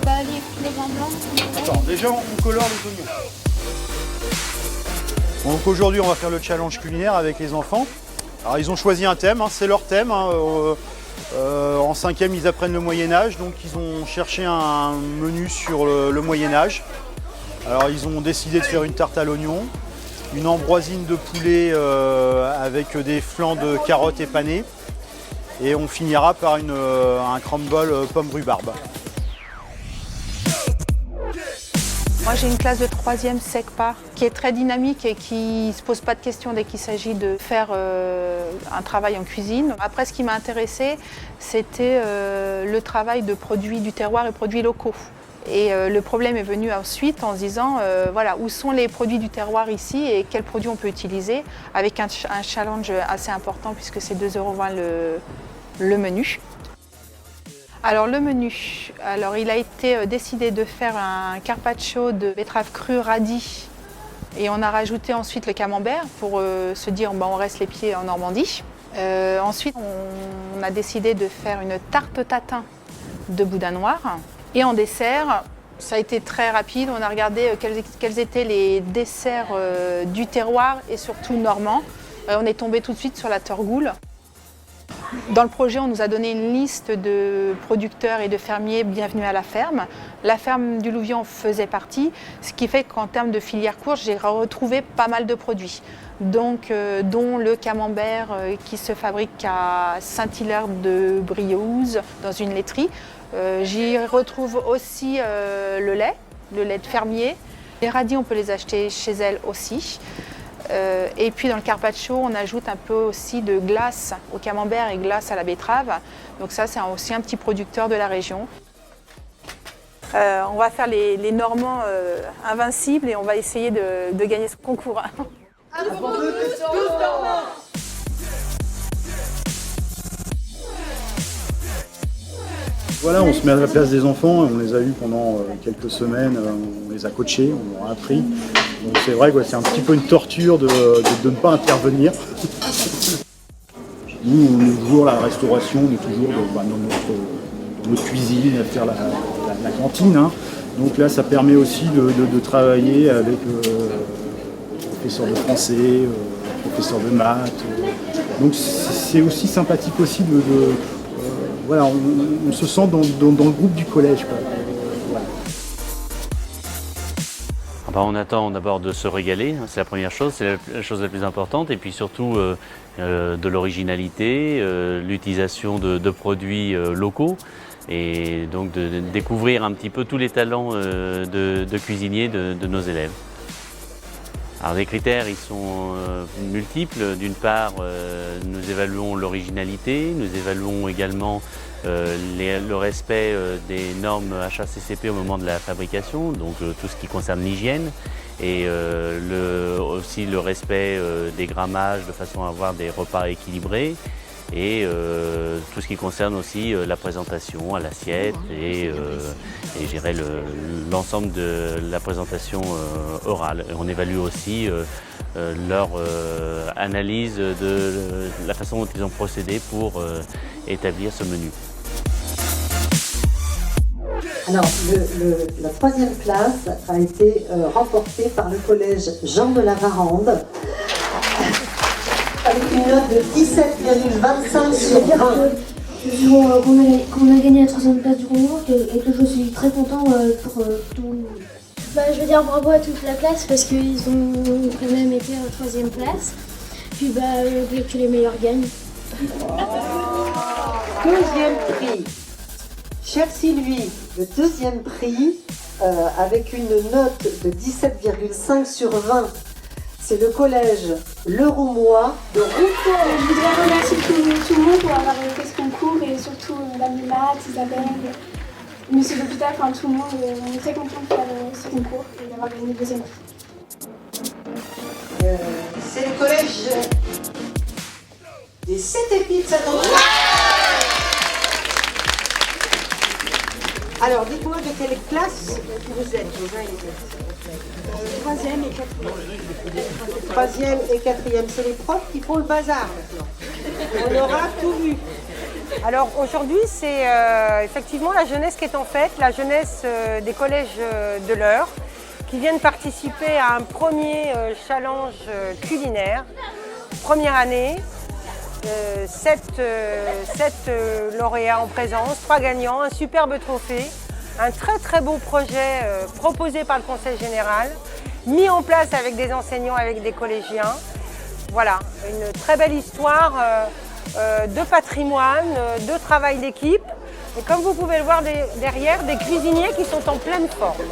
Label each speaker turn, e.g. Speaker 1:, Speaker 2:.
Speaker 1: Bah, les vins blancs.
Speaker 2: Attends, déjà on colore les oignons. Donc aujourd'hui on va faire le challenge culinaire avec les enfants. Alors ils ont choisi un thème, hein, c'est leur thème. Hein, en 5e ils apprennent le Moyen-Âge, donc ils ont cherché un menu sur le Moyen-Âge. Alors ils ont décidé de faire une tarte à l'oignon, une ambroisine de poulet avec des flancs de carottes épanées. Et on finira par un crumble pomme rhubarbe.
Speaker 3: Moi, j'ai une classe de 3e SECPA qui est très dynamique et qui ne se pose pas de questions dès qu'il s'agit de faire un travail en cuisine. Après, ce qui m'a intéressée, c'était le travail de produits du terroir et produits locaux. Et le problème est venu ensuite en se disant, voilà, où sont les produits du terroir ici et quels produits on peut utiliser, avec un challenge assez important puisque c'est 2,20 € le menu. Alors le menu, il a été décidé de faire un carpaccio de betterave crue radis et on a rajouté ensuite le camembert pour se dire on reste les pieds en Normandie. Ensuite on a décidé de faire une tarte tatin de boudin noir et en dessert ça a été très rapide, on a regardé quels étaient les desserts du terroir et surtout normand. On est tombé tout de suite sur la torgoule. Dans le projet, on nous a donné une liste de producteurs et de fermiers bienvenus à la ferme. La ferme du Louvion en faisait partie, ce qui fait qu'en termes de filière courte, j'ai retrouvé pas mal de produits. Donc, dont le camembert qui se fabrique à Saint-Hilaire-de-Briouze dans une laiterie. J'y retrouve aussi le lait de fermier. Les radis, on peut les acheter chez elle aussi. Et puis dans le carpaccio, on ajoute un peu aussi de glace au camembert et glace à la betterave. Donc ça, c'est aussi un petit producteur de la région. On va faire les Normands invincibles et on va essayer de gagner ce concours.
Speaker 2: Voilà, on se met à la place des enfants, on les a eus pendant quelques semaines, on les a coachés, on leur a appris. Donc c'est vrai que c'est un petit peu une torture de ne pas intervenir. Nous, on est toujours la restauration, on est toujours dans notre cuisine, à faire la cantine. Hein. Donc là, ça permet aussi de travailler avec professeurs de français, professeurs de maths. Donc c'est aussi sympathique aussi voilà, on se sent dans le groupe du collège, quoi. Voilà.
Speaker 4: On attend d'abord de se régaler, c'est la première chose, c'est la chose la plus importante, et puis surtout de l'originalité, l'utilisation de produits locaux, et donc de découvrir un petit peu tous les talents de cuisiniers de nos élèves. Alors les critères, ils sont multiples. D'une part, nous évaluons l'originalité, nous évaluons également le respect des normes HACCP au moment de la fabrication, donc tout ce qui concerne l'hygiène, et aussi le respect des grammages de façon à avoir des repas équilibrés, et tout ce qui concerne aussi la présentation à l'assiette et je dirais l'ensemble de la présentation orale. Et on évalue aussi leur analyse de la façon dont ils ont procédé pour établir ce menu.
Speaker 5: Alors, la 3e place a été remportée par le collège Jean de la Varande avec une note de 17,25 sur 20.
Speaker 1: Qu'on a gagné la 3e place du concours et que je suis très content pour tout le monde. Je veux dire bravo à toute la classe parce qu'ils ont quand même été en 3e place. Puis que les meilleurs gagnent.
Speaker 5: 2e prix. Cher Sylvie, le 2e prix avec une note de 17,5 sur 20. C'est le collège Le Roumois de Rouffon.
Speaker 1: Je voudrais remercier tout le monde pour avoir fait ce concours et surtout Madame Matt, Isabelle, Monsieur l'hôpital, enfin tout le monde. On est très contents de faire ce concours et d'avoir gagné le 2e prix.
Speaker 5: C'est le collège des 7 épis de Saint-André. Alors, dites-moi de quelle classe vous êtes, vos uns et les autres.
Speaker 1: 3e et 4e.
Speaker 5: 3e et 4e, c'est les profs qui font le bazar maintenant. On aura tout vu.
Speaker 6: Alors aujourd'hui, c'est effectivement la jeunesse qui est en fête, la jeunesse des collèges de l'Eure, qui viennent participer à un premier challenge culinaire, première année. 7 lauréats en présence, 3 gagnants, un superbe trophée, un très beau projet proposé par le Conseil général, mis en place avec des enseignants, avec des collégiens. Voilà, une très belle histoire de patrimoine, de travail d'équipe. Et comme vous pouvez le voir derrière, des cuisiniers qui sont en pleine forme.